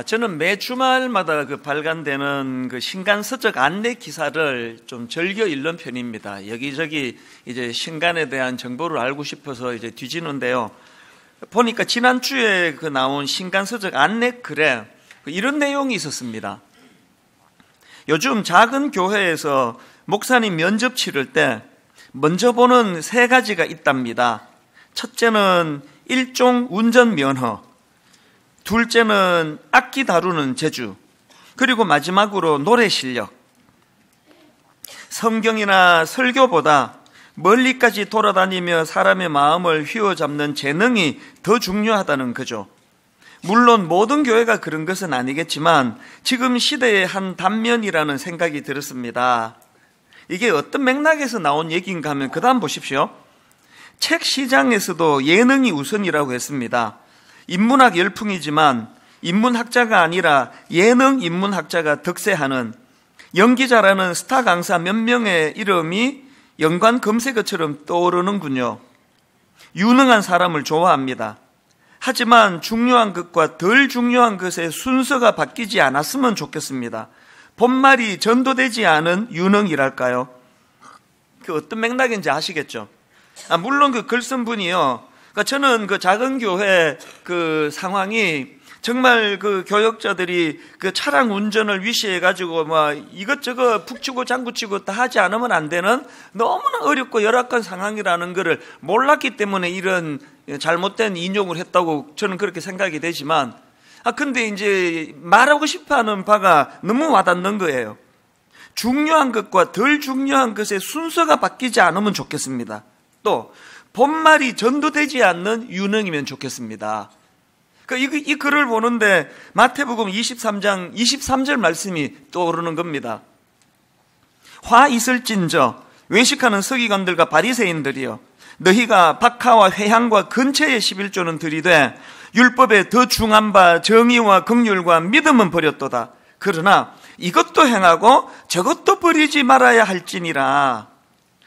저는 매 주말마다 발간되는 신간 서적 안내 기사를 좀 즐겨 읽는 편입니다. 여기저기 이제 신간에 대한 정보를 알고 싶어서 이제 뒤지는데요. 보니까 지난주에 나온 신간 서적 안내 글에 이런 내용이 있었습니다. 요즘 작은 교회에서 목사님 면접 치를 때 먼저 보는 3가지가 있답니다. 첫째는 일종 운전 면허, 둘째는 악기 다루는 재주, 그리고 마지막으로 노래 실력. 성경이나 설교보다 멀리까지 돌아다니며 사람의 마음을 휘어잡는 재능이 더 중요하다는 거죠. 물론 모든 교회가 그런 것은 아니겠지만 지금 시대의 한 단면이라는 생각이 들었습니다. 이게 어떤 맥락에서 나온 얘기인가 하면 그 다음 보십시오. 책 시장에서도 예능이 우선이라고 했습니다. 인문학 열풍이지만 인문학자가 아니라 예능 인문학자가 득세하는, 연기자라는 스타 강사 몇 명의 이름이 연관 검색어처럼 떠오르는군요. 유능한 사람을 좋아합니다. 하지만 중요한 것과 덜 중요한 것의 순서가 바뀌지 않았으면 좋겠습니다. 본말이 전도되지 않은 유능이랄까요? 어떤 맥락인지 아시겠죠? 물론 글 쓴 분이요. 저는 작은 교회 상황이 정말 교역자들이 차량 운전을 위시해가지고 이것저것 푹 치고 장구 치고 다 하지 않으면 안 되는 너무나 어렵고 열악한 상황이라는 것을 몰랐기 때문에 이런 잘못된 인용을 했다고 저는 그렇게 생각이 되지만, 근데 이제 말하고 싶어 하는 바가 너무 와닿는 거예요. 중요한 것과 덜 중요한 것의 순서가 바뀌지 않으면 좋겠습니다. 또 본말이 전도되지 않는 유능이면 좋겠습니다. 이 글을 보는데 마태복음 23장 23절 말씀이 떠오르는 겁니다. 화 있을진저 외식하는 서기관들과 바리새인들이여, 너희가 박하와 회향과 근처의 11조는 들이되 율법에 더 중한 바 정의와 긍휼과 믿음은 버렸도다. 그러나 이것도 행하고 저것도 버리지 말아야 할지니라.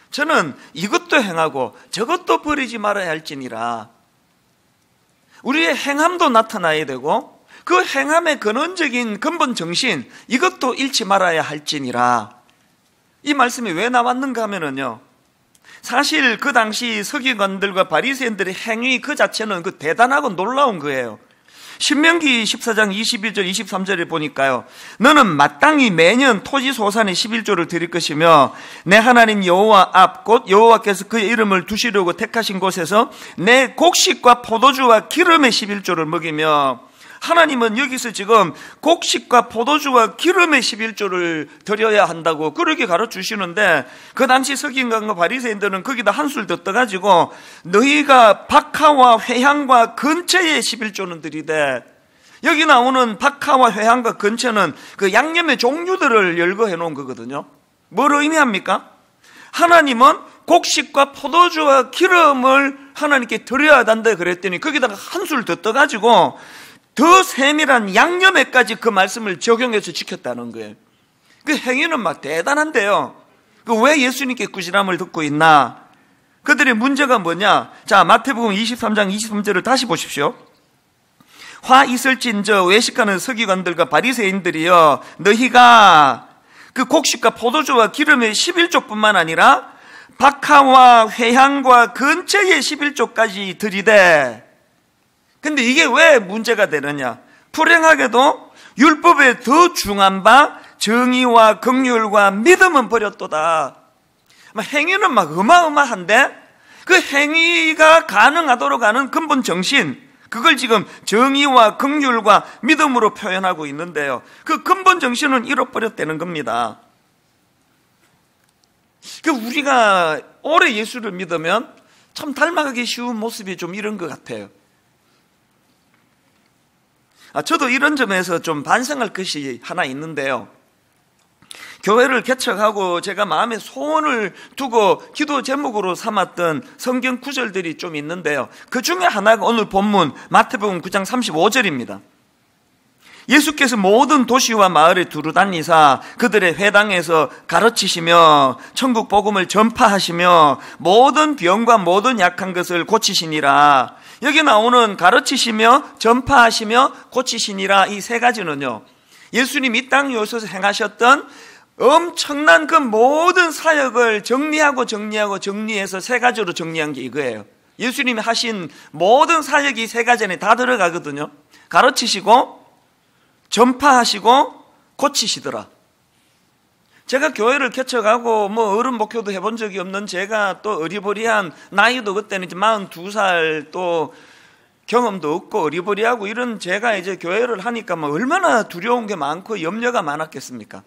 저는 이것도 행하고 저것도 버리지 말아야 할지니라. 우리의 행함도 나타나야 되고 그 행함의 근원적인 근본 정신, 이것도 잃지 말아야 할지니라. 이 말씀이 왜 나왔는가 하면은요, 사실 그 당시 서기관들과 바리새인들의 행위 그 자체는 대단하고 놀라운 거예요. 신명기 14장 22절 23절에 보니까요, 너는 마땅히 매년 토지 소산의 11조를 드릴 것이며 내 하나님 여호와 앞 곧 여호와께서 그의 이름을 두시려고 택하신 곳에서 내 곡식과 포도주와 기름의 11조를 먹이며, 하나님은 여기서 지금 곡식과 포도주와 기름의 11조를 드려야 한다고 그렇게 가르치시는데, 그 당시 서기관과 바리새인들은 거기다 한술 더 떠가지고 너희가 박하와 회향과 근처의 11조는 드리되, 여기 나오는 박하와 회향과 근처는 양념의 종류들을 열거해 놓은 거거든요. 뭘 의미합니까? 하나님은 곡식과 포도주와 기름을 하나님께 드려야 한다 그랬더니 거기다가 한술 더 떠가지고 더 세밀한 양념에까지 그 말씀을 적용해서 지켰다는 거예요. 그 행위는 대단한데요. 왜 예수님께 꾸지람을 듣고 있나? 그들의 문제가 뭐냐? 자, 마태복음 23장 23절을 다시 보십시오. 화 있을진저 외식하는 서기관들과 바리새인들이여, 너희가 곡식과 포도주와 기름의 11조뿐만 아니라 박하와 회향과 근처의 11조까지 들이되, 근데 이게 왜 문제가 되느냐? 불행하게도 율법에 더 중한 바 정의와 긍휼과 믿음은 버렸도다. 행위는 어마어마한데 그 행위가 가능하도록 하는 근본 정신, 그걸 지금 정의와 긍휼과 믿음으로 표현하고 있는데요, 그 근본 정신은 잃어버렸다는 겁니다. 우리가 오래 예수를 믿으면 참 닮아가기 쉬운 모습이 좀 이런 것 같아요. 저도 이런 점에서 좀 반성할 것이 하나 있는데요, 교회를 개척하고 제가 마음에 소원을 두고 기도 제목으로 삼았던 성경 구절들이 좀 있는데요, 그 중에 하나가 오늘 본문 마태복음 9장 35절입니다. 예수께서 모든 도시와 마을에 두루 다니사 그들의 회당에서 가르치시며 천국 복음을 전파하시며 모든 병과 모든 약한 것을 고치시니라. 여기 나오는 가르치시며 전파하시며 고치시니라, 이 세 가지는요, 예수님 이 땅에 오셔서 행하셨던 엄청난 그 모든 사역을 정리해서 세 가지로 정리한 게 이거예요. 예수님이 하신 모든 사역이 세 가지 안에 다 들어가거든요. 가르치시고 전파하시고 고치시더라. 제가 교회를 개척하고 어른 목회도 해본 적이 없는 제가, 또 어리버리한 나이도 그때는 이제 42살, 또 경험도 없고 어리버리하고 이런 제가 이제 교회를 하니까 얼마나 두려운 게 많고 염려가 많았겠습니까?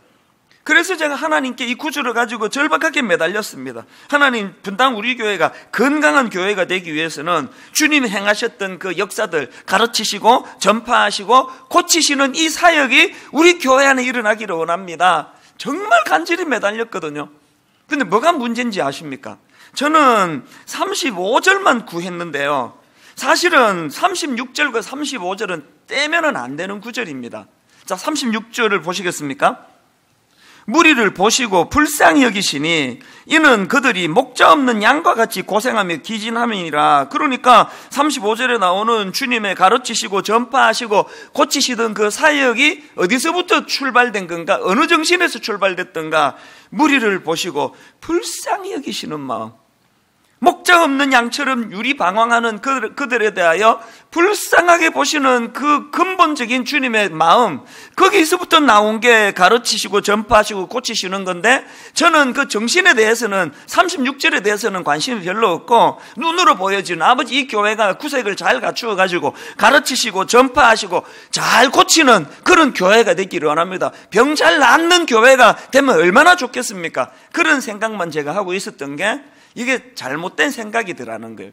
그래서 제가 하나님께 이 구절을 가지고 절박하게 매달렸습니다. 하나님, 분당 우리 교회가 건강한 교회가 되기 위해서는 주님이 행하셨던 그 역사들 가르치시고 전파하시고 고치시는 이 사역이 우리 교회 안에 일어나기를 원합니다. 정말 간절히 매달렸거든요. 근데 뭐가 문제인지 아십니까? 저는 35절만 구했는데요, 사실은 36절과 35절은 떼면은 안 되는 구절입니다. 자, 36절을 보시겠습니까? 무리를 보시고 불쌍히 여기시니 이는 그들이 목자 없는 양과 같이 고생하며 기진함이니라. 그러니까 35절에 나오는 주님의 가르치시고 전파하시고 고치시던 그 사역이 어디서부터 출발된 건가? 어느 정신에서 출발됐던가? 무리를 보시고 불쌍히 여기시는 마음, 목자 없는 양처럼 유리방황하는 그들에 대하여 불쌍하게 보시는 그 근본적인 주님의 마음, 거기서부터 나온 게 가르치시고 전파하시고 고치시는 건데, 저는 그 정신에 대해서는 36절에 대해서는 관심이 별로 없고 눈으로 보여지는 아버지 이 교회가 구색을 잘 갖추어 가지고 가르치시고 전파하시고 잘 고치는 그런 교회가 되기를 원합니다. 병 잘 낫는 교회가 되면 얼마나 좋겠습니까? 그런 생각만 제가 하고 있었던 게 이게 잘못된 생각이더라는 거예요.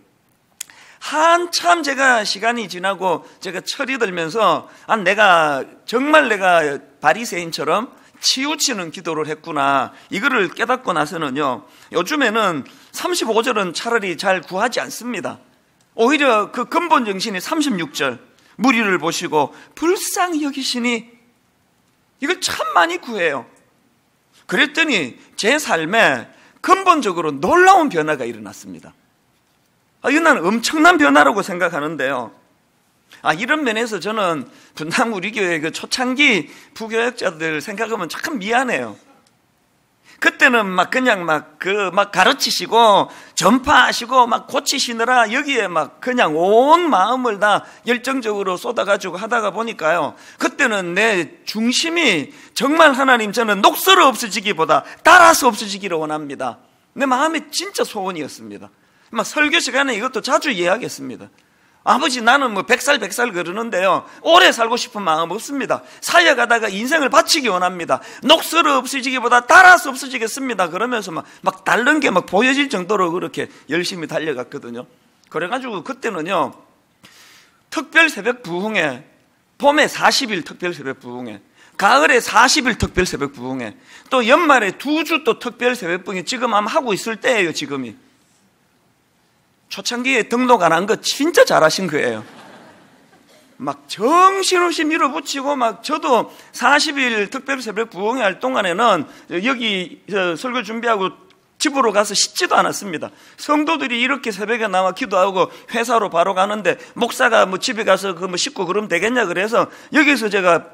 한참 제가 시간이 지나고 제가 철이 들면서 내가 정말 바리새인처럼 치우치는 기도를 했구나, 이거를 깨닫고 나서는요, 요즘에는 35절은 차라리 잘 구하지 않습니다. 오히려 그 근본 정신이 36절, 무리를 보시고 불쌍히 여기시니, 이걸 참 많이 구해요. 그랬더니 제 삶에 근본적으로 놀라운 변화가 일어났습니다. 이건 나는 엄청난 변화라고 생각하는데요. 이런 면에서 저는 분당 우리 교회 그 초창기 부교역자들 생각하면 참 미안해요. 그때는 그냥 가르치시고 전파하시고 고치시느라 여기에 그냥 온 마음을 다 열정적으로 쏟아가지고 하다가 보니까요, 그때는 내 중심이 정말 하나님, 저는 녹슬어 없어지기보다 따라서 없어지기를 원합니다. 내 마음이 진짜 소원이었습니다. 설교 시간에 이것도 자주 이야기했습니다. 아버지, 나는 100살 그러는데요, 오래 살고 싶은 마음 없습니다. 살아가다가 인생을 바치기 원합니다. 녹슬어 없어지기보다 따라서 없어지겠습니다. 그러면서 다른 게 보여질 정도로 그렇게 열심히 달려갔거든요. 그래가지고 그때는요, 특별 새벽 부흥회, 봄에 40일 특별 새벽 부흥회, 가을에 40일 특별 새벽 부흥회, 또 연말에 2주 또 특별 새벽 부흥회, 지금 아마 하고 있을 때예요. 지금이 초창기에 등록 안 한 거 진짜 잘하신 거예요. 정신없이 밀어붙이고 저도 40일 특별 새벽 부흥회 할 동안에는 여기 설교 준비하고 집으로 가서 씻지도 않았습니다. 성도들이 이렇게 새벽에 나와 기도하고 회사로 바로 가는데 목사가 집에 가서 씻고 그러면 되겠냐 그래서 여기서 제가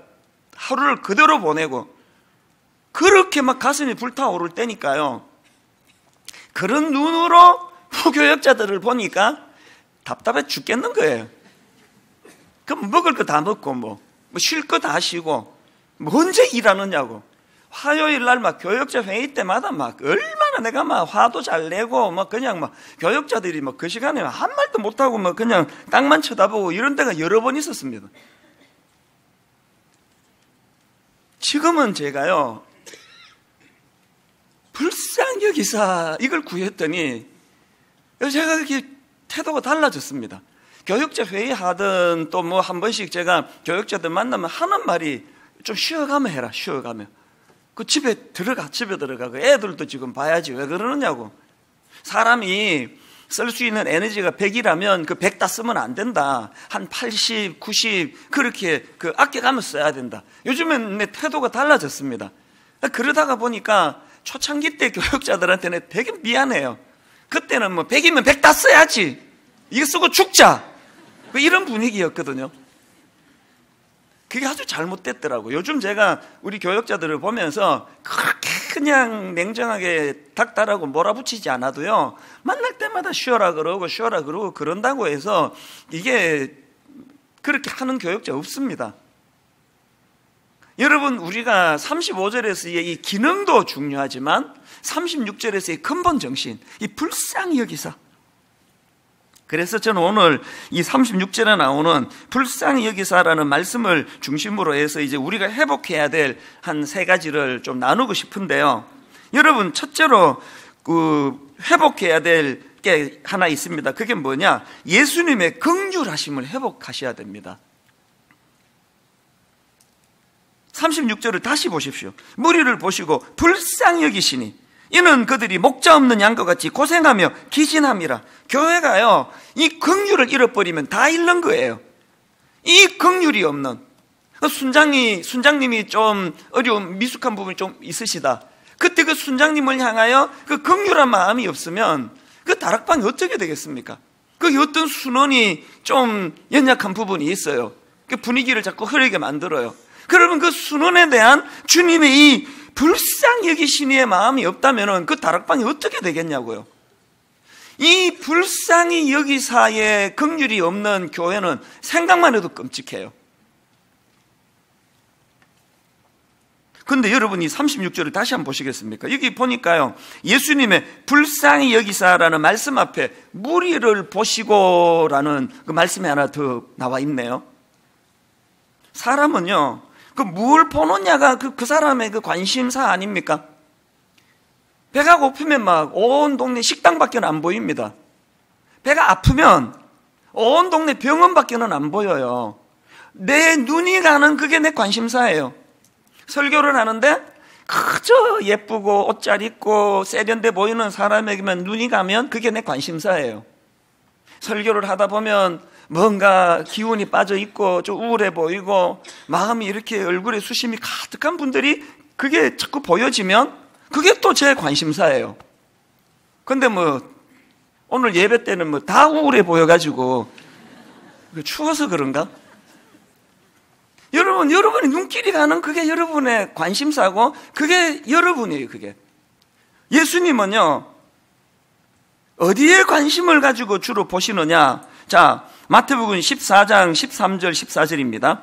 하루를 그대로 보내고, 그렇게 가슴이 불타오를 때니까요, 그런 눈으로 후교역자들을 보니까 답답해 죽겠는 거예요. 그럼 먹을 거 다 먹고 쉴 거 다 쉬고 언제 일하느냐고. 화요일 날 교역자 회의 때마다 얼마나 내가 화도 잘 내고 그냥 교역자들이 그 시간에 한 말도 못하고 그냥 땅만 쳐다보고 이런 때가 여러 번 있었습니다. 지금은 제가요, 불쌍히 여기사 이걸 구했더니 제가 그렇게 태도가 달라졌습니다. 교역자 회의하든 또 한 번씩 제가 교역자들 만나면 하는 말이 좀 쉬어가며 해라, 쉬어가며. 집에 들어가. 그 애들도 지금 봐야지 왜 그러느냐고. 사람이 쓸 수 있는 에너지가 100이라면 그 100 다 쓰면 안 된다. 한 80, 90 그렇게 아껴가면서 써야 된다. 요즘은 내 태도가 달라졌습니다. 그러다가 보니까 초창기 때 교육자들한테는 되게 미안해요. 그때는 뭐 100이면 100 다 써야지. 이거 쓰고 죽자. 이런 분위기였거든요. 그게 아주 잘못됐더라고요. 요즘 제가 우리 교육자들을 보면서 그렇게 그냥 냉정하게 닥달하고 몰아붙이지 않아도요, 만날 때마다 쉬어라 그러고 그런다고 해서 이게 그렇게 하는 교육자 없습니다. 여러분, 우리가 35절에서의 이 기능도 중요하지만 36절에서의 근본 정신, 이 불쌍히 여기사. 그래서 저는 오늘 이 36절에 나오는 불쌍히 여기사라는 말씀을 중심으로 해서 이제 우리가 회복해야 될 한 세 가지를 좀 나누고 싶은데요. 여러분, 첫째로 회복해야 될 게 하나 있습니다. 그게 뭐냐? 예수님의 긍휼하심을 회복하셔야 됩니다. 36절을 다시 보십시오. 무리를 보시고 불쌍히 여기시니 이는 그들이 목자 없는 양과 같이 고생하며 기진함이라. 교회가요, 이 긍휼을 잃어버리면 다 잃는 거예요. 이 긍휼이 없는, 순장님이 좀 어려운 미숙한 부분이 좀 있으시다. 그때 그 순장님을 향하여 그 긍휼한 마음이 없으면 그 다락방이 어떻게 되겠습니까? 그 어떤 순원이 좀 연약한 부분이 있어요. 그 분위기를 자꾸 흐르게 만들어요. 그러면 그 순원에 대한 주님의 이 불쌍히 여기시니의 마음이 없다면 그 다락방이 어떻게 되겠냐고요. 이 불쌍히 여기사의 긍휼이 없는 교회는 생각만 해도 끔찍해요. 그런데 여러분이 36절을 다시 한번 보시겠습니까? 여기 보니까요, 예수님의 불쌍히 여기사라는 말씀 앞에 무리를 보시고라는 그 말씀이 하나 더 나와 있네요. 사람은요, 뭘 보느냐가 그 사람의 그 관심사 아닙니까? 배가 고프면 막 온 동네 식당밖에 안 보입니다. 배가 아프면 온 동네 병원밖에 안 보여요. 내 눈이 가는 그게 내 관심사예요. 설교를 하는데 그저 예쁘고 옷 잘 입고 세련돼 보이는 사람에게만 눈이 가면 그게 내 관심사예요. 설교를 하다 보면 뭔가 기운이 빠져 있고 좀 우울해 보이고 마음이 이렇게 얼굴에 수심이 가득한 분들이 그게 자꾸 보여지면 그게 또 제 관심사예요. 근데 오늘 예배 때는 다 우울해 보여가지고 추워서 그런가? 여러분이 눈길이 가는 그게 여러분의 관심사고 그게 여러분이에요. 그게 예수님은요, 어디에 관심을 가지고 주로 보시느냐? 자, 마태복음 14장 13절 14절입니다.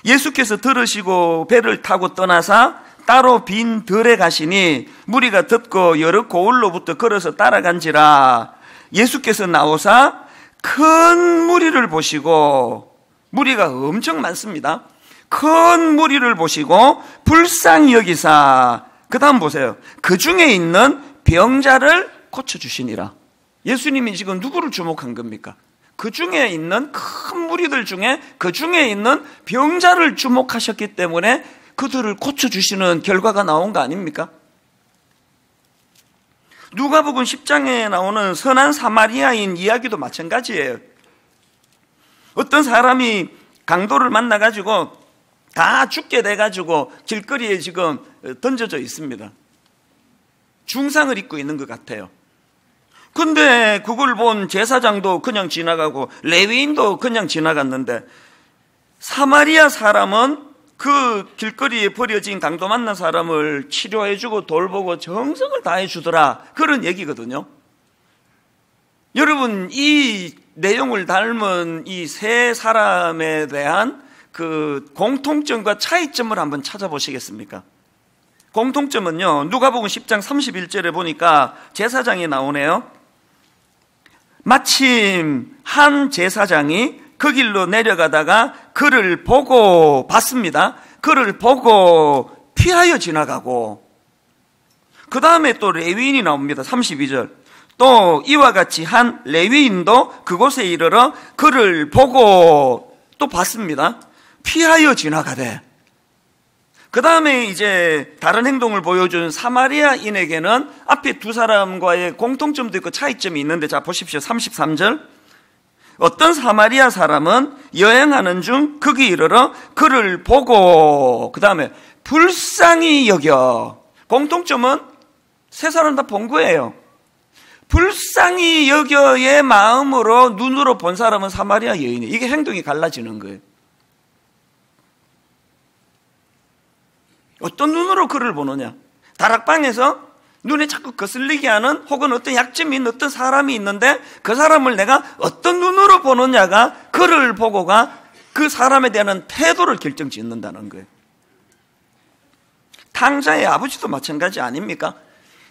예수께서 들으시고 배를 타고 떠나사 따로 빈 들에 가시니 무리가 듣고 여러 고을로부터 걸어서 따라간지라. 예수께서 나오사 큰 무리를 보시고, 무리가 엄청 많습니다. 큰 무리를 보시고 불쌍히 여기사, 그 다음 보세요. 그 중에 있는 병자를 고쳐주시니라. 예수님이 지금 누구를 주목한 겁니까? 그 중에 있는 큰 무리들 중에 그 중에 있는 병자를 주목하셨기 때문에 그들을 고쳐주시는 결과가 나온 거 아닙니까? 누가복음 10장에 나오는 선한 사마리아인 이야기도 마찬가지예요. 어떤 사람이 강도를 만나가지고 다 죽게 돼가지고 길거리에 지금 던져져 있습니다. 중상을 입고 있는 것 같아요. 근데 그걸 본 제사장도 그냥 지나가고 레위인도 그냥 지나갔는데, 사마리아 사람은 그 길거리에 버려진 강도 만난 사람을 치료해주고 돌보고 정성을 다해주더라, 그런 얘기거든요. 여러분, 이 내용을 닮은 이 세 사람에 대한 그 공통점과 차이점을 한번 찾아보시겠습니까? 공통점은요, 누가복음 10장 31절에 보니까 제사장이 나오네요. 마침 한 제사장이 그 길로 내려가다가 그를 보고 봤습니다. 그를 보고 피하여 지나가고, 그 다음에 또 레위인이 나옵니다. 32절. 또 이와 같이 한 레위인도 그곳에 이르러 그를 보고 또 봤습니다. 피하여 지나가되, 그 다음에 이제 다른 행동을 보여준 사마리아인에게는 앞에 두 사람과의 공통점도 있고 차이점이 있는데, 자 보십시오. 33절. 어떤 사마리아 사람은 여행하는 중 거기 이르러 그를 보고, 그 다음에 불쌍히 여겨. 공통점은 세 사람 다 본 거예요. 불쌍히 여겨의 마음으로 눈으로 본 사람은 사마리아 여인이에요. 이게 행동이 갈라지는 거예요. 어떤 눈으로 그를 보느냐? 다락방에서 눈에 자꾸 거슬리게 하는, 혹은 어떤 약점이 있는 어떤 사람이 있는데 그 사람을 내가 어떤 눈으로 보느냐가, 그를 보고가 그 사람에 대한 태도를 결정짓는다는 거예요. 탕자의 아버지도 마찬가지 아닙니까?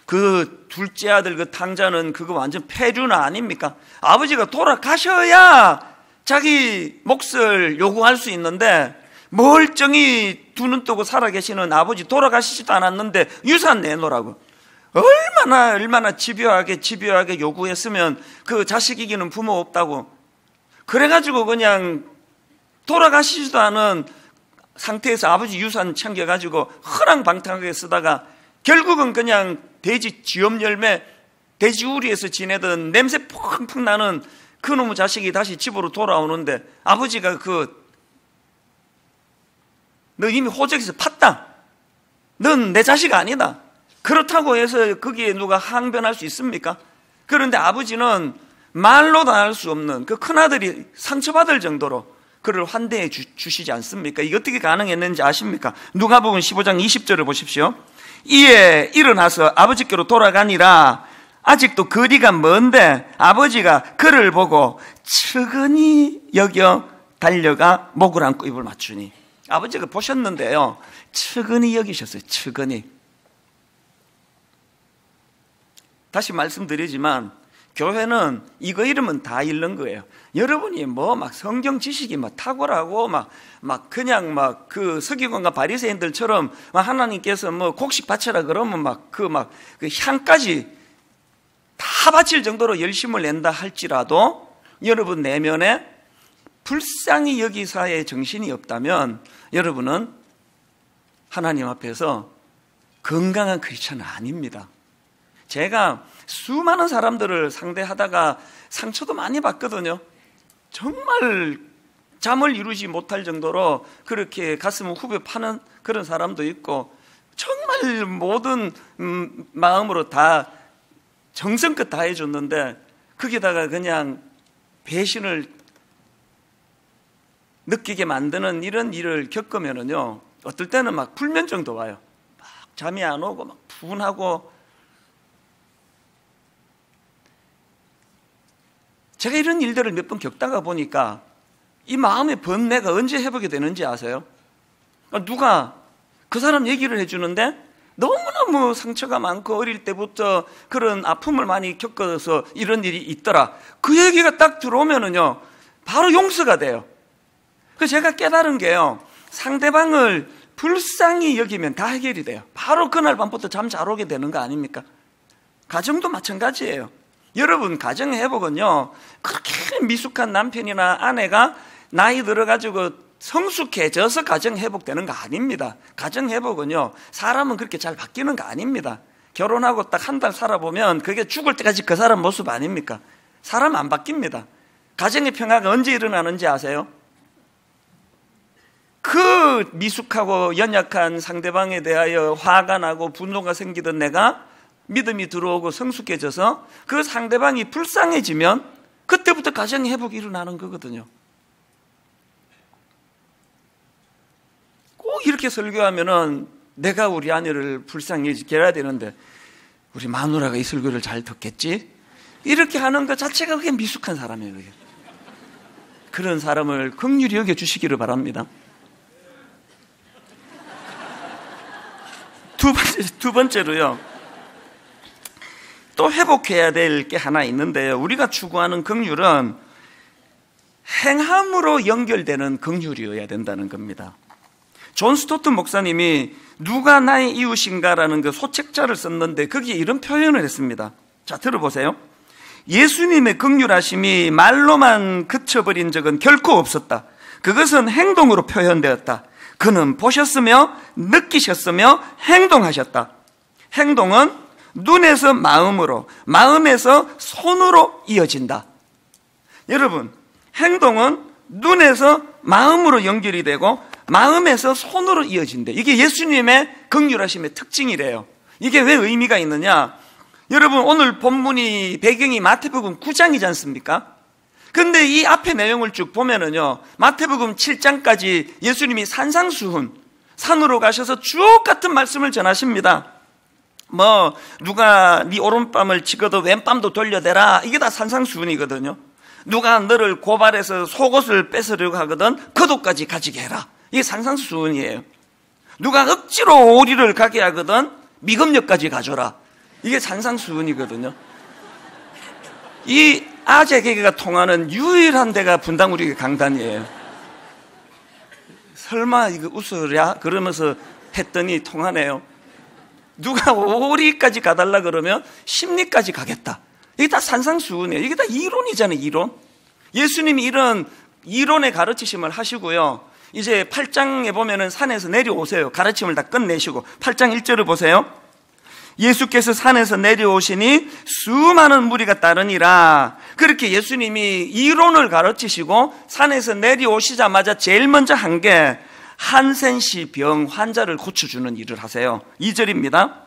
그 둘째 아들 그 탕자는 그거 완전 폐륜아 아닙니까? 아버지가 돌아가셔야 자기 몫을 요구할 수 있는데, 멀쩡히 두 눈 뜨고 살아계시는 아버지, 돌아가시지도 않았는데 유산 내놓으라고 얼마나 집요하게 요구했으면 그 자식 이기는 부모 없다고. 그래가지고 그냥 돌아가시지도 않은 상태에서 아버지 유산 챙겨가지고 허랑방탕하게 쓰다가 결국은 그냥 돼지 쥐엄 열매, 돼지우리에서 지내던 냄새 펑펑 나는 그놈의 자식이 다시 집으로 돌아오는데, 아버지가 너 이미 호적에서 팠다. 넌 내 자식 아니다. 그렇다고 해서 거기에 누가 항변할 수 있습니까? 그런데 아버지는 말로 다 할 수 없는 그 큰아들이 상처받을 정도로 그를 환대해 주시지 않습니까? 이게 어떻게 가능했는지 아십니까? 누가복음 15장 20절을 보십시오. 이에 일어나서 아버지께로 돌아가니라. 아직도 거리가 먼데 아버지가 그를 보고 측은히 여겨 달려가 목을 안고 입을 맞추니. 아버지가 보셨는데요, 측은히 여기셨어요. 측은히. 다시 말씀드리지만 교회는 이거 이러면 다 잃는 거예요. 여러분이 막 성경 지식이 탁월하고 그냥 그 서기관과 바리새인들처럼 하나님께서 곡식 바쳐라 그러면 그 향까지 다 바칠 정도로 열심을 낸다 할지라도, 여러분 내면에 불쌍히 여기사의 정신이 없다면 여러분은 하나님 앞에서 건강한 크리스찬은 아닙니다. 제가 수많은 사람들을 상대하다가 상처도 많이 받거든요. 정말 잠을 이루지 못할 정도로 그렇게 가슴을 후벼 파는 그런 사람도 있고, 정말 모든 마음으로 다 정성껏 다 해줬는데 거기다가 그냥 배신을 느끼게 만드는 이런 일을 겪으면은요, 어떨 때는 불면증도 와요. 잠이 안 오고 분하고. 제가 이런 일들을 몇 번 겪다가 보니까 이 마음의 번뇌가 언제 회복이 되는지 아세요? 누가 그 사람 얘기를 해주는데 너무너무 상처가 많고 어릴 때부터 그런 아픔을 많이 겪어서 이런 일이 있더라. 그 얘기가 딱 들어오면은요, 바로 용서가 돼요. 그래서 제가 깨달은 게요, 상대방을 불쌍히 여기면 다 해결이 돼요. 바로 그날 밤부터 잠 잘 오게 되는 거 아닙니까? 가정도 마찬가지예요. 여러분 가정 회복은요, 그렇게 미숙한 남편이나 아내가 나이 들어가지고 성숙해져서 가정 회복되는 거 아닙니다. 가정 회복은요, 사람은 그렇게 잘 바뀌는 거 아닙니다. 결혼하고 딱 한 달 살아보면 그게 죽을 때까지 그 사람 모습 아닙니까? 사람 안 바뀝니다. 가정의 평화가 언제 일어나는지 아세요? 그 미숙하고 연약한 상대방에 대하여 화가 나고 분노가 생기던 내가 믿음이 들어오고 성숙해져서 그 상대방이 불쌍해지면 그때부터 가정 회복이 일어나는 거거든요. 꼭 이렇게 설교하면은 내가 우리 아내를 불쌍히 여겨야 되는데 우리 마누라가 이 설교를 잘 듣겠지? 이렇게 하는 것 자체가 그게 미숙한 사람이에요. 그게. 그런 사람을 긍휼히 여겨주시기를 바랍니다. 두 번째로요, 또 회복해야 될 게 하나 있는데요, 우리가 추구하는 긍휼은 행함으로 연결되는 긍휼이어야 된다는 겁니다. 존 스토튼 목사님이 누가 나의 이웃인가라는 그 소책자를 썼는데 거기에 이런 표현을 했습니다. 자, 들어보세요. 예수님의 긍휼하심이 말로만 그쳐버린 적은 결코 없었다. 그것은 행동으로 표현되었다. 그는 보셨으며 느끼셨으며 행동하셨다. 행동은 눈에서 마음으로, 마음에서 손으로 이어진다. 여러분, 행동은 눈에서 마음으로 연결이 되고 마음에서 손으로 이어진대. 이게 예수님의 긍휼하심의 특징이래요. 이게 왜 의미가 있느냐? 여러분, 오늘 본문이 배경이 마태복음 9장이지 않습니까? 근데 이 앞에 내용을 쭉 보면은요, 마태복음 7장까지 예수님이 산상수훈, 산으로 가셔서 주옥 같은 말씀을 전하십니다. 누가 네 오른뺨을 치고도 왼뺨도 돌려대라. 이게 다 산상수훈이거든요. 누가 너를 고발해서 속옷을 뺏으려고 하거든 겉옷까지 가지게 해라. 이게 산상수훈이에요. 누가 억지로 오리를 가게 하거든 미금력까지 가져라. 이게 산상수훈이거든요. 이 아재 개그가 통하는 유일한 데가 분당우리 강단이에요. 설마 이거 웃으랴? 그러면서 했더니 통하네요. 누가 오리까지 가달라 그러면 심리까지 가겠다. 이게 다 산상수훈이에요. 이게 다 이론이잖아요, 이론. 예수님이 이런 이론의 가르치심을 하시고요. 이제 8장에 보면은 산에서 내려오세요. 가르침을 다 끝내시고 8장 1절을 보세요. 예수께서 산에서 내려오시니 수많은 무리가 따르니라. 그렇게 예수님이 이론을 가르치시고 산에서 내려오시자마자 제일 먼저 한 게 한센시 병 환자를 고쳐주는 일을 하세요. 2절입니다.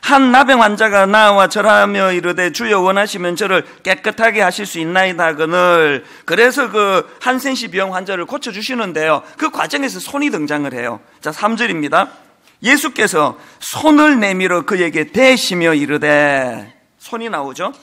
한 나병 환자가 나와 절하며 이르되 주여 원하시면 저를 깨끗하게 하실 수 있나이다 하거늘. 그래서 그 한센시 병 환자를 고쳐주시는데요, 그 과정에서 손이 등장을 해요. 자, 3절입니다. 예수께서 손을 내밀어 그에게 대시며 이르되. 손이 나오죠.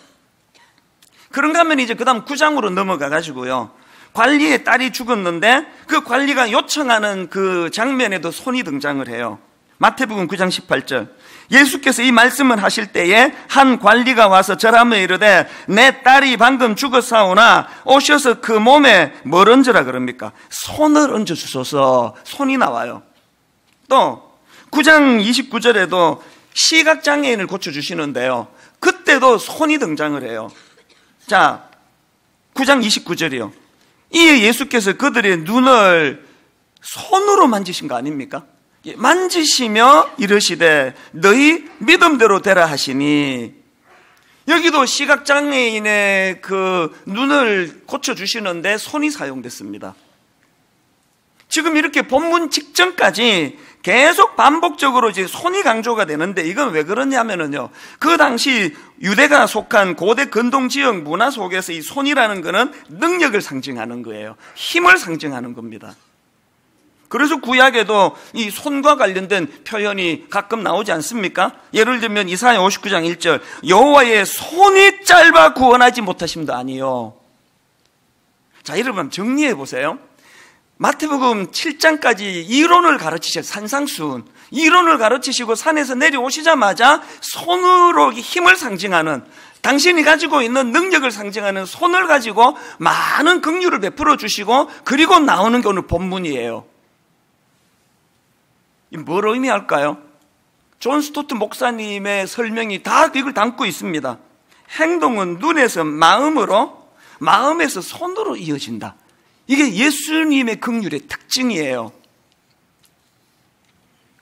그런가 하면 이제 그 다음 9장으로 넘어가 가지고요, 관리의 딸이 죽었는데 그 관리가 요청하는 그 장면에도 손이 등장을 해요. 마태복음 9장 18절. 예수께서 이 말씀을 하실 때에 한 관리가 와서 절하며 이르되 내 딸이 방금 죽었사오나 오셔서 그 몸에 뭘 얹으라 그럽니까? 손을 얹어 주소서. 손이 나와요. 또 9장 29절에도 시각장애인을 고쳐주시는데요, 그때도 손이 등장을 해요. 자, 9장 29절이요. 이에 예수께서 그들의 눈을 손으로 만지신 거 아닙니까? 만지시며 이르시되 너희 믿음대로 되라 하시니. 여기도 시각장애인의 그 눈을 고쳐주시는데 손이 사용됐습니다. 지금 이렇게 본문 직전까지 계속 반복적으로 이제 손이 강조가 되는데, 이건 왜 그러냐면요, 그 당시 유대가 속한 고대 근동 지역 문화 속에서 이 손이라는 거는 능력을 상징하는 거예요. 힘을 상징하는 겁니다. 그래서 구약에도 이 손과 관련된 표현이 가끔 나오지 않습니까? 예를 들면 이사야 59장 1절, 여호와의 손이 짧아 구원하지 못하심도 아니요. 자, 여러분 정리해 보세요. 마태복음 7장까지 이론을 가르치셔서 산상수훈, 이론을 가르치시고 산에서 내려오시자마자 손으로 힘을 상징하는, 당신이 가지고 있는 능력을 상징하는 손을 가지고 많은 긍휼을 베풀어 주시고, 그리고 나오는 게 오늘 본문이에요. 뭘 의미할까요? 존 스토트 목사님의 설명이 다 이걸 담고 있습니다. 행동은 눈에서 마음으로, 마음에서 손으로 이어진다. 이게 예수님의 긍휼의 특징이에요.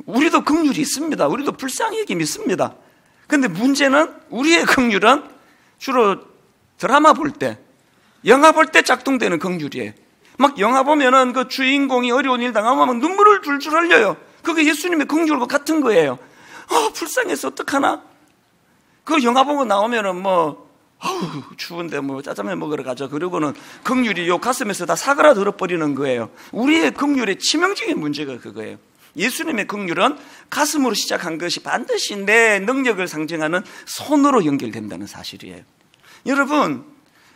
우리도 긍휼이 있습니다. 우리도 불쌍히 여김이 있습니다. 그런데 문제는 우리의 긍휼은 주로 드라마 볼 때, 영화 볼 때 작동되는 긍휼이에요. 막 영화 보면은 그 주인공이 어려운 일 당하면 눈물을 줄줄 흘려요. 그게 예수님의 긍휼과 같은 거예요. 불쌍해서 어떡하나? 그 영화 보고 나오면은 추운데 짜장면 먹으러 가자. 그러고는 긍휼이 요 가슴에서 다 사그라들어 버리는 거예요. 우리의 긍휼의 치명적인 문제가 그거예요. 예수님의 긍휼은 가슴으로 시작한 것이 반드시 내 능력을 상징하는 손으로 연결된다는 사실이에요. 여러분,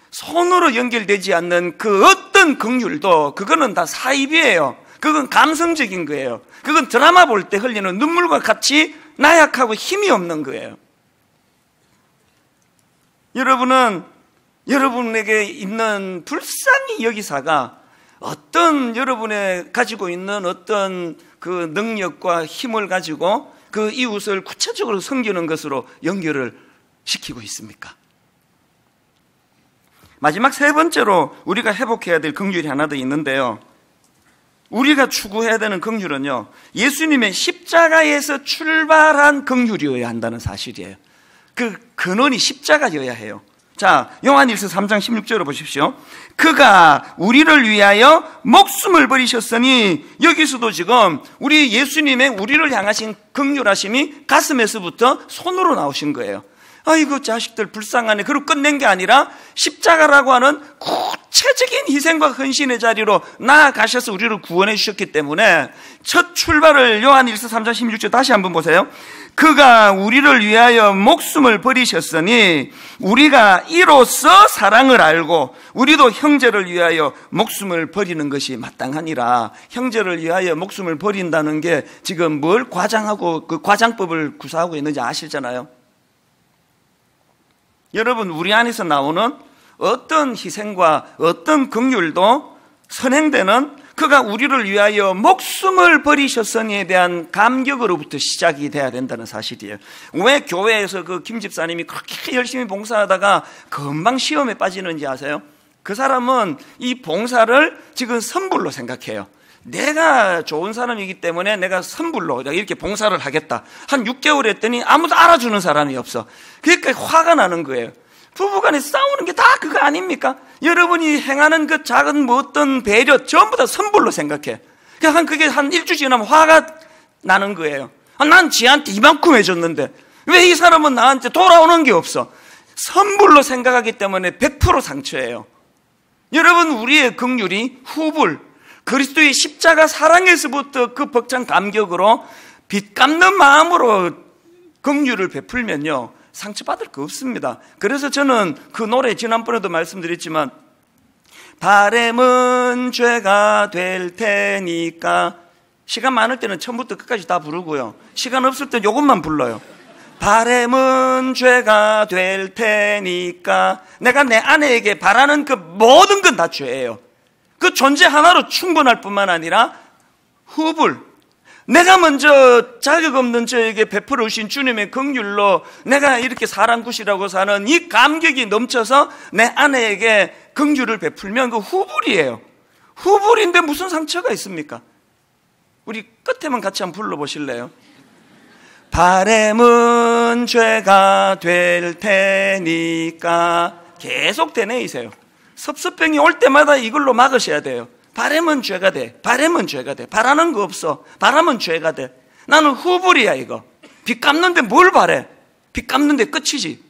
손으로 연결되지 않는 그 어떤 긍휼도 그거는 다 사입이에요. 그건 감성적인 거예요. 그건 드라마 볼 때 흘리는 눈물과 같이 나약하고 힘이 없는 거예요. 여러분은 여러분에게 있는 불쌍히 여기사가 어떤 여러분의 가지고 있는 어떤 그 능력과 힘을 가지고 그 이웃을 구체적으로 섬기는 것으로 연결을 시키고 있습니까? 마지막 세 번째로 우리가 회복해야 될 긍휼이 하나 더 있는데요, 우리가 추구해야 되는 긍휼은요, 예수님의 십자가에서 출발한 긍휼이어야 한다는 사실이에요. 그 근원이 십자가여야 해요. 자, 요한일서 3장 16절을 보십시오. 그가 우리를 위하여 목숨을 버리셨으니, 여기서도 지금 우리 예수님의 우리를 향하신 긍휼하심이 가슴에서부터 손으로 나오신 거예요. 아이고 자식들 불쌍하네, 그리고 끝낸 게 아니라 십자가라고 하는 구체적인 희생과 헌신의 자리로 나아가셔서 우리를 구원해 주셨기 때문에 첫 출발을 요한일서 3장 16절 다시 한번 보세요. 그가 우리를 위하여 목숨을 버리셨으니 우리가 이로써 사랑을 알고 우리도 형제를 위하여 목숨을 버리는 것이 마땅하니라. 형제를 위하여 목숨을 버린다는 게 지금 뭘 과장하고 그 과장법을 구사하고 있는지 아시잖아요. 여러분, 우리 안에서 나오는 어떤 희생과 어떤 긍휼도 선행되는 그가 우리를 위하여 목숨을 버리셨으니에 대한 감격으로부터 시작이 돼야 된다는 사실이에요. 왜 교회에서 그 김 집사님이 그렇게 열심히 봉사하다가 금방 시험에 빠지는지 아세요? 그 사람은 이 봉사를 지금 선불로 생각해요. 내가 좋은 사람이기 때문에 내가 선불로 이렇게 봉사를 하겠다. 한 6개월 했더니 아무도 알아주는 사람이 없어. 그러니까 화가 나는 거예요. 부부간에 싸우는 게 다 그거 아닙니까? 여러분이 행하는 그 작은 뭐 어떤 배려 전부 다 선불로 생각해. 그게 한 일주일 지나면 화가 나는 거예요. 난 지한테 이만큼 해줬는데 왜 이 사람은 나한테 돌아오는 게 없어? 선불로 생각하기 때문에 100% 상처예요. 여러분, 우리의 긍휼이 후불, 그리스도의 십자가 사랑에서부터 그 벅찬 감격으로 빚 갚는 마음으로 긍휼을 베풀면요, 상처받을 거 없습니다. 그래서 저는 그 노래 지난번에도 말씀드렸지만 바램은 죄가 될 테니까, 시간 많을 때는 처음부터 끝까지 다 부르고요, 시간 없을 때 요것만 불러요. 바램은 죄가 될 테니까, 내가 내 아내에게 바라는 그 모든 건 다 죄예요. 그 존재 하나로 충분할 뿐만 아니라 후불, 내가 먼저 자격 없는 저에게 베풀어 주신 주님의 긍휼로 내가 이렇게 사랑굿이라고 사는 이 감격이 넘쳐서 내 아내에게 긍휼을 베풀면 그 후불이에요. 후불인데 무슨 상처가 있습니까? 우리 끝에만 같이 한번 불러보실래요? 바램은 죄가 될 테니까, 계속 되뇌이세요. 섭섭병이 올 때마다 이걸로 막으셔야 돼요. 바람은 죄가 돼. 바람은 죄가 돼. 바라는 거 없어. 바람은 죄가 돼. 나는 후불이야 이거. 빚 갚는데 뭘 바래? 빚 갚는데 끝이지.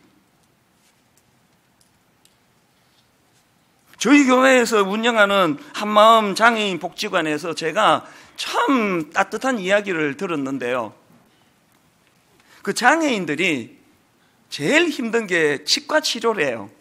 저희 교회에서 운영하는 한마음 장애인 복지관에서 제가 참 따뜻한 이야기를 들었는데요. 그 장애인들이 제일 힘든 게 치과 치료래요.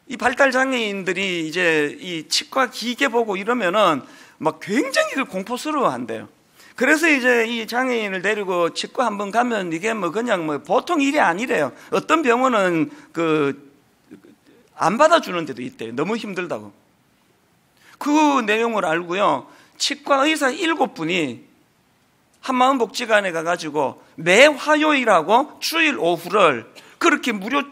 이 발달 장애인들이 이제 이 치과 기계 보고 이러면은 막 굉장히 공포스러워 한대요. 그래서 이제 이 장애인을 데리고 치과 한번 가면 이게 뭐 그냥 뭐 보통 일이 아니래요. 어떤 병원은 안 받아주는 데도 있대요. 너무 힘들다고. 그 내용을 알고요, 치과 의사 7분이 한마음 복지관에 가가지고 매 화요일하고 주일 오후를 그렇게 무료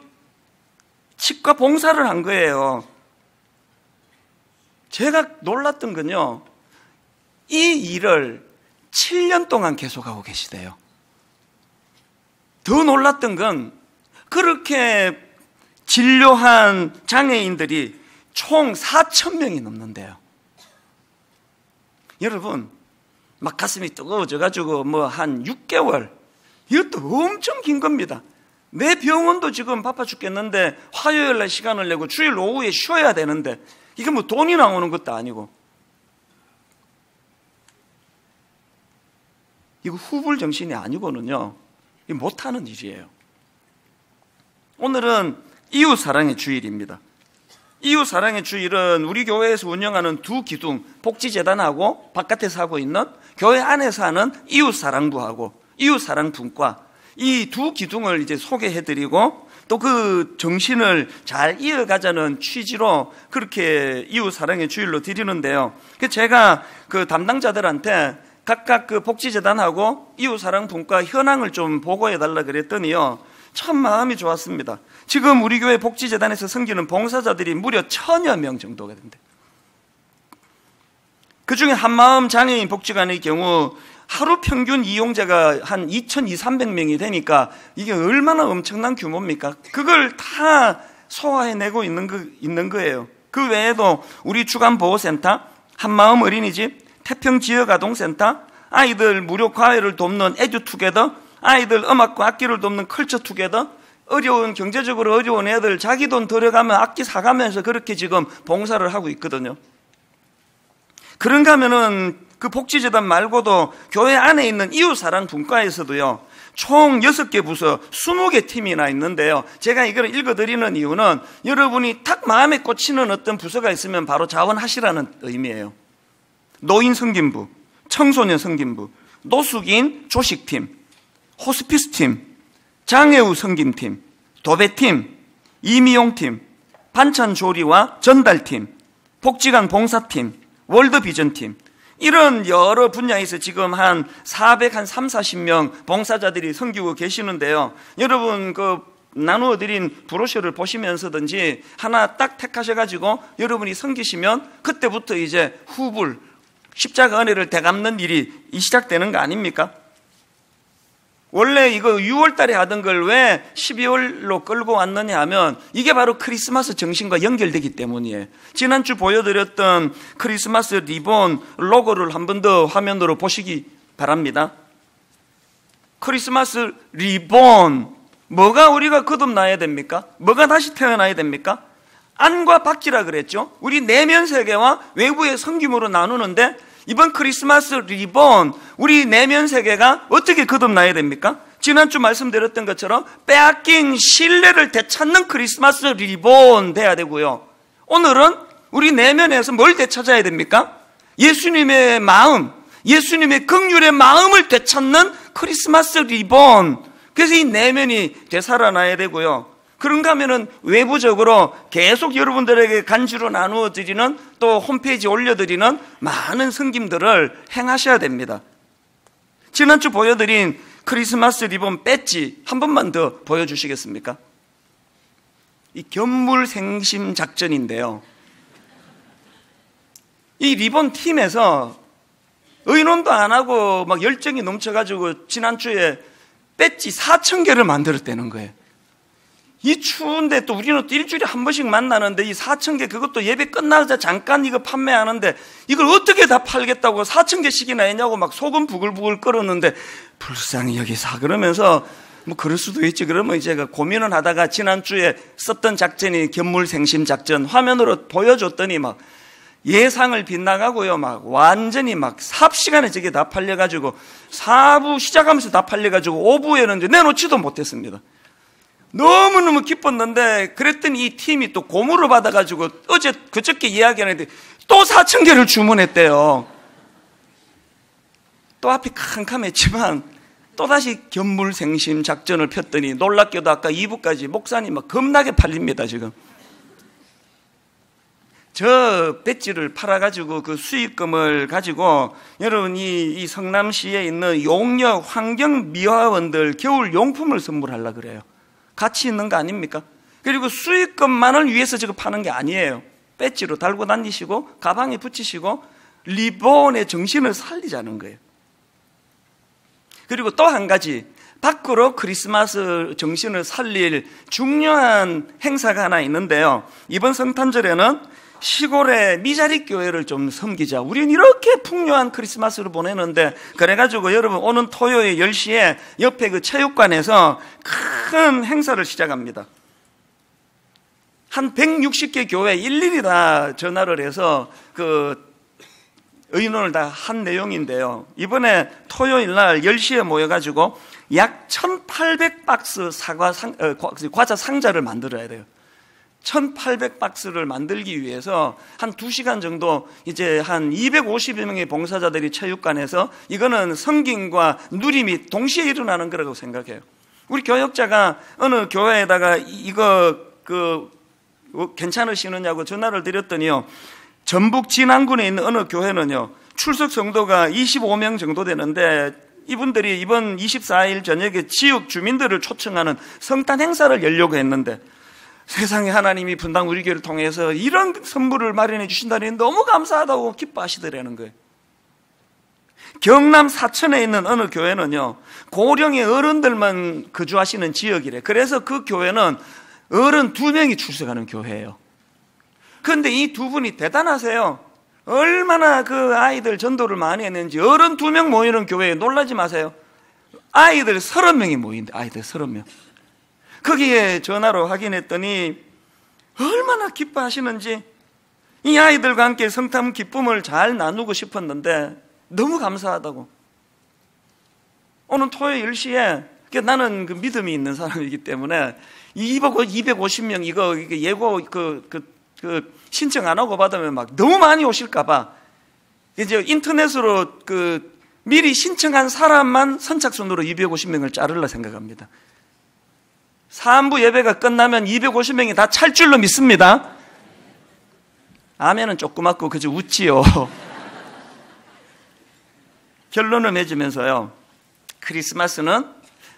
치과 봉사를 한 거예요. 제가 놀랐던 건요, 이 일을 7년 동안 계속하고 계시대요. 더 놀랐던 건 그렇게 진료한 장애인들이 총 4,000명이 넘는데요. 여러분, 막 가슴이 뜨거워져가지고 뭐 한 6개월, 이것도 엄청 긴 겁니다. 내 병원도 지금 바빠 죽겠는데 화요일 날 시간을 내고 주일 오후에 쉬어야 되는데 이게 뭐 돈이 나오는 것도 아니고, 이거 후불 정신이 아니고는요, 이거 못하는 일이에요. 오늘은 이웃사랑의 주일입니다. 이웃사랑의 주일은 우리 교회에서 운영하는 두 기둥, 복지재단하고 바깥에서 하고 있는 교회 안에서 하는 이웃사랑부하고 이웃사랑분과, 이 두 기둥을 이제 소개해드리고 또 그 정신을 잘 이어가자는 취지로 그렇게 이웃사랑의 주일로 드리는데요. 제가 그 담당자들한테 각각 그 복지재단하고 이웃사랑분과 현황을 좀 보고해달라 그랬더니요, 참 마음이 좋았습니다. 지금 우리 교회 복지재단에서 섬기는 봉사자들이 무려 1,000여 명 정도가 된대요. 그중에 한마음 장애인 복지관의 경우 하루 평균 이용자가 한 2,200~300명이 되니까 이게 얼마나 엄청난 규모입니까? 그걸 다 소화해내고 있는 거예요. 그 외에도 우리 주간보호센터, 한마음 어린이집, 태평지역아동센터, 아이들 무료 과외를 돕는 에듀투게더, 아이들 음악과 악기를 돕는 컬처투게더, 경제적으로 어려운 애들 자기 돈 들여가면 악기 사가면서 그렇게 지금 봉사를 하고 있거든요. 그런가 하면은 그 복지재단 말고도 교회 안에 있는 이웃사랑 분과에서도요, 총 6개 부서 20개 팀이나 있는데요. 제가 이걸 읽어드리는 이유는 여러분이 딱 마음에 꽂히는 어떤 부서가 있으면 바로 자원하시라는 의미예요. 노인 성김부, 청소년 성김부, 노숙인 조식팀, 호스피스팀, 장애우 성김팀, 도배팀, 이미용팀, 반찬조리와 전달팀, 복지관 봉사팀, 월드비전팀, 이런 여러 분야에서 지금 한 340명 봉사자들이 섬기고 계시는데요. 여러분 나누어드린 브로셔를 보시면서든지 하나 딱 택하셔가지고 여러분이 섬기시면 그때부터 이제 후불, 십자가 은혜를 되갚는 일이 시작되는 거 아닙니까? 원래 이거 6월 달에 하던 걸 왜 12월로 끌고 왔느냐 하면 이게 바로 크리스마스 정신과 연결되기 때문이에요. 지난주 보여드렸던 크리스마스 리본 로고를 한 번 더 화면으로 보시기 바랍니다. 크리스마스 리본, 뭐가 우리가 거듭나야 됩니까? 뭐가 다시 태어나야 됩니까? 안과 밖이라 그랬죠. 우리 내면 세계와 외부의 섬김으로 나누는데 이번 크리스마스 리본, 우리 내면 세계가 어떻게 거듭나야 됩니까? 지난주 말씀드렸던 것처럼 빼앗긴 신뢰를 되찾는 크리스마스 리본 돼야 되고요. 오늘은 우리 내면에서 뭘 되찾아야 됩니까? 예수님의 마음, 예수님의 긍휼의 마음을 되찾는 크리스마스 리본. 그래서 이 내면이 되살아나야 되고요. 그런가 하면은 외부적으로 계속 여러분들에게 간주로 나누어 드리는, 또 홈페이지에 올려드리는 많은 섬김들을 행하셔야 됩니다. 지난주 보여드린 크리스마스 리본 배지 한 번만 더 보여주시겠습니까? 이 견물생심 작전인데요. 이 리본 팀에서 의논도 안 하고 막 열정이 넘쳐가지고 지난주에 배지 4,000개를 만들었다는 거예요. 이 추운데 또 우리는 또 일주일에 한 번씩 만나는데 이 4,000개, 그것도 예배 끝나자 잠깐 이거 판매하는데 이걸 어떻게 다 팔겠다고 4,000개씩이나 했냐고 막 속은 부글부글 끓었는데 불쌍히 여기 사 그러면서 뭐 그럴 수도 있지. 그러면 제가 고민을 하다가 지난주에 썼던 작전이 견물생심 작전 화면으로 보여줬더니 막 예상을 빗나가고요. 막 완전히 막 삽시간에 저게 다 팔려가지고 4부 시작하면서 다 팔려가지고 5부에는 이제 내놓지도 못했습니다. 너무너무 기뻤는데 그랬더니 이 팀이 또 고무를 받아가지고 그저께 이야기하는데 또 4,000개를 주문했대요. 또 앞이 캄캄했지만 또다시 견물생심 작전을 폈더니 놀랍게도 아까 2부까지 목사님 막 겁나게 팔립니다. 지금 저 배지를 팔아가지고 그 수익금을 가지고 여러분 이 성남시에 있는 용역 환경미화원들 겨울 용품을 선물하려고 그래요. 가치 있는 거 아닙니까? 그리고 수익금만을 위해서 저거 파는 게 아니에요. 배지로 달고 다니시고 가방에 붙이시고 리본의 정신을 살리자는 거예요. 그리고 또 한 가지 밖으로 크리스마스 정신을 살릴 중요한 행사가 하나 있는데요. 이번 성탄절에는 시골의 미자립 교회를 좀 섬기자. 우리는 이렇게 풍요한 크리스마스를 보내는데, 그래가지고 여러분 오는 토요일 10시에 옆에 그 체육관에서 큰 행사를 시작합니다. 한 160개 교회 일일이 다 전화를 해서 그 의논을 다 한 내용인데요. 이번에 토요일 날 10시에 모여가지고 약 1,800박스 과자 상자를 만들어야 돼요. 1,800박스를 만들기 위해서 한 2시간 정도 이제 한 250여 명의 봉사자들이 체육관에서 이거는 성김과 누림이 동시에 일어나는 거라고 생각해요. 우리 교역자가 어느 교회에다가 이거 괜찮으시느냐고 전화를 드렸더니요. 전북 진안군에 있는 어느 교회는요. 출석 성도가 25명 정도 되는데 이분들이 이번 24일 저녁에 지역 주민들을 초청하는 성탄 행사를 열려고 했는데 세상에 하나님이 분당 우리 교회를 통해서 이런 선물을 마련해 주신다니 너무 감사하다고 기뻐하시더라는 거예요. 경남 사천에 있는 어느 교회는요, 고령의 어른들만 거주하시는 지역이래. 그래서 그 교회는 어른 2명이 출석하는 교회예요. 그런데 이 두 분이 대단하세요. 얼마나 그 아이들 전도를 많이 했는지. 어른 2명 모이는 교회에 놀라지 마세요. 아이들 30명이 모인대. 아이들 30명. 거기에 전화로 확인했더니 얼마나 기뻐하시는지, 이 아이들과 함께 성탄 기쁨을 잘 나누고 싶었는데 너무 감사하다고. 오늘 토요일 10시에, 나는 그 믿음이 있는 사람이기 때문에 250명 이거 예고 신청 안 하고 받으면 막 너무 많이 오실까봐 이제 인터넷으로 미리 신청한 사람만 선착순으로 250명을 자르려 생각합니다. 3부 예배가 끝나면 250명이 다 찰 줄로 믿습니다. 아멘은 조그맣고 그저 웃지요. 결론을 맺으면서요, 크리스마스는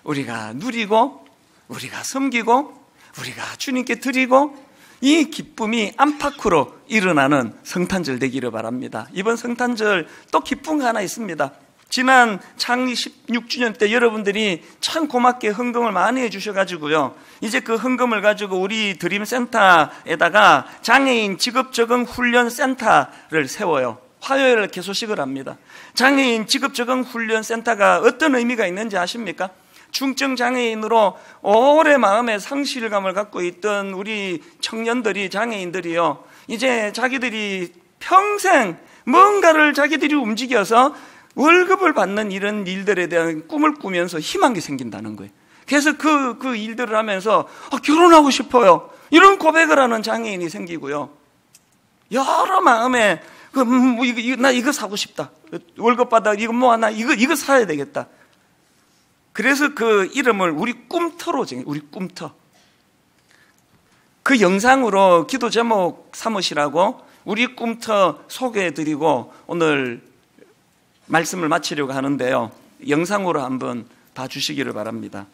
우리가 누리고, 우리가 섬기고, 우리가 주님께 드리고, 이 기쁨이 안팎으로 일어나는 성탄절 되기를 바랍니다. 이번 성탄절 또 기쁜 거 하나 있습니다. 지난 창립 16주년 때 여러분들이 참 고맙게 헌금을 많이 해주셔가지고요, 이제 그 헌금을 가지고 우리 드림센터에다가 장애인 직업적응 훈련센터를 세워요. 화요일에 개소식을 합니다. 장애인 직업적응 훈련센터가 어떤 의미가 있는지 아십니까? 중증장애인으로 오래 마음에 상실감을 갖고 있던 우리 청년들이, 장애인들이요, 이제 자기들이 평생 뭔가를 자기들이 움직여서 월급을 받는 이런 일들에 대한 꿈을 꾸면서 희망이 생긴다는 거예요. 그래서 그 일들을 하면서 결혼하고 싶어요, 이런 고백을 하는 장애인이 생기고요, 여러 마음에 나 이거 사고 싶다, 월급 받아 이거 나 이거 사야 되겠다. 그래서 그 이름을 우리 꿈터로 정해. 우리 꿈터. 그 영상으로 기도 제목 삼으시라고 우리 꿈터 소개해드리고 오늘 말씀을 마치려고 하는데요, 영상으로 한번 봐주시기를 바랍니다.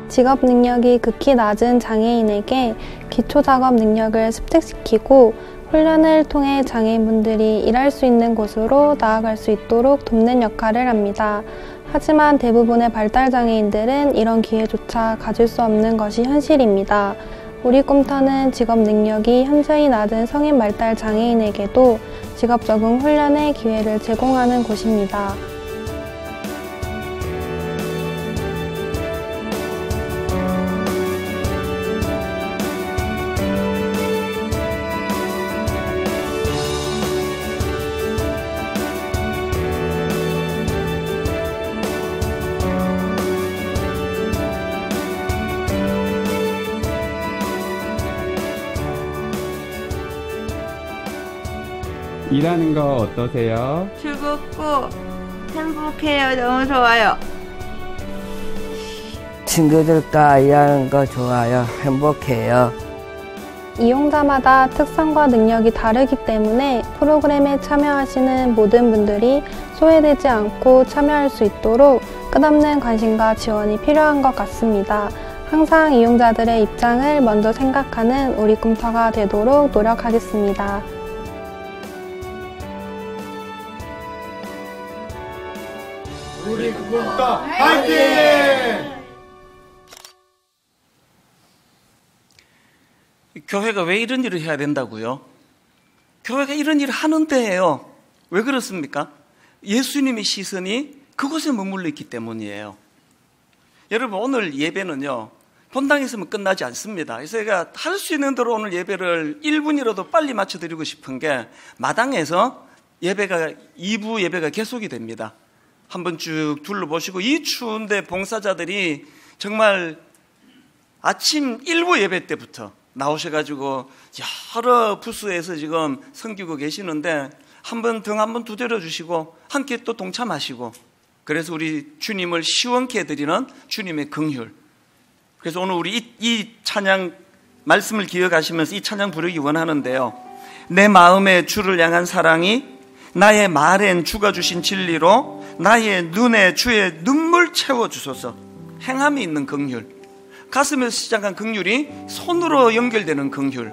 직업 능력이 극히 낮은 장애인에게 기초작업 능력을 습득시키고 훈련을 통해 장애인분들이 일할 수 있는 곳으로 나아갈 수 있도록 돕는 역할을 합니다. 하지만 대부분의 발달장애인들은 이런 기회조차 가질 수 없는 것이 현실입니다. 우리 꿈터는 직업 능력이 현저히 낮은 성인 발달 장애인에게도 직업 적응 훈련의 기회를 제공하는 곳입니다. 일하는 거 어떠세요? 즐겁고 행복해요. 너무 좋아요. 친구들과 일하는 거 좋아요. 행복해요. 이용자마다 특성과 능력이 다르기 때문에 프로그램에 참여하시는 모든 분들이 소외되지 않고 참여할 수 있도록 끝없는 관심과 지원이 필요한 것 같습니다. 항상 이용자들의 입장을 먼저 생각하는 우리 꿈터가 되도록 노력하겠습니다. 우리 꿈터 화이팅! 교회가 왜 이런 일을 해야 된다고요? 교회가 이런 일을 하는 데예요. 왜 그렇습니까? 예수님의 시선이 그곳에 머물러 있기 때문이에요. 여러분, 오늘 예배는요, 본당에서만 끝나지 않습니다. 그래서 제가 할 수 있는 대로 오늘 예배를 1분이라도 빨리 마쳐드리고 싶은 게, 마당에서 예배가 2부 예배가 계속이 됩니다. 한번 쭉 둘러보시고, 이 추운데 봉사자들이 정말 아침 1부 예배 때부터 나오셔가지고 여러 부스에서 지금 섬기고 계시는데, 한번 등 한번 두드려 주시고 함께 또 동참하시고, 그래서 우리 주님을 시원케 해드리는 주님의 긍휼. 그래서 오늘 우리 이 찬양 말씀을 기억하시면서 이 찬양 부르기 원하는데요. 내 마음에 주를 향한 사랑이 나의 말엔 주가 주신 진리로 나의 눈에 주의 눈물 채워주소서. 행함이 있는 긍휼, 가슴에서 시작한 긍휼이 손으로 연결되는 긍휼,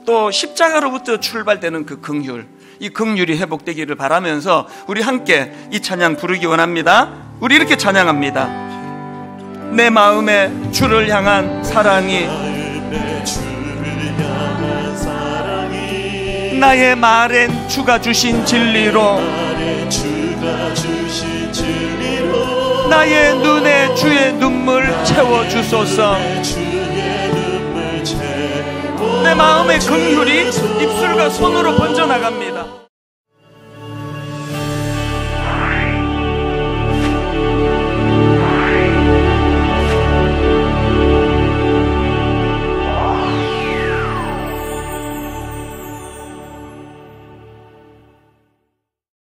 또 십자가로부터 출발되는 그 긍휼, 이 긍휼이 회복되기를 바라면서 우리 함께 이 찬양 부르기 원합니다. 우리 이렇게 찬양합니다. 내 마음에 주를 향한 사랑이 나의 말엔 주가 주신 진리로 나의 눈에 주의 눈물 채워주소서. 내 마음의 긍휼이 입술과 손으로 번져나갑니다.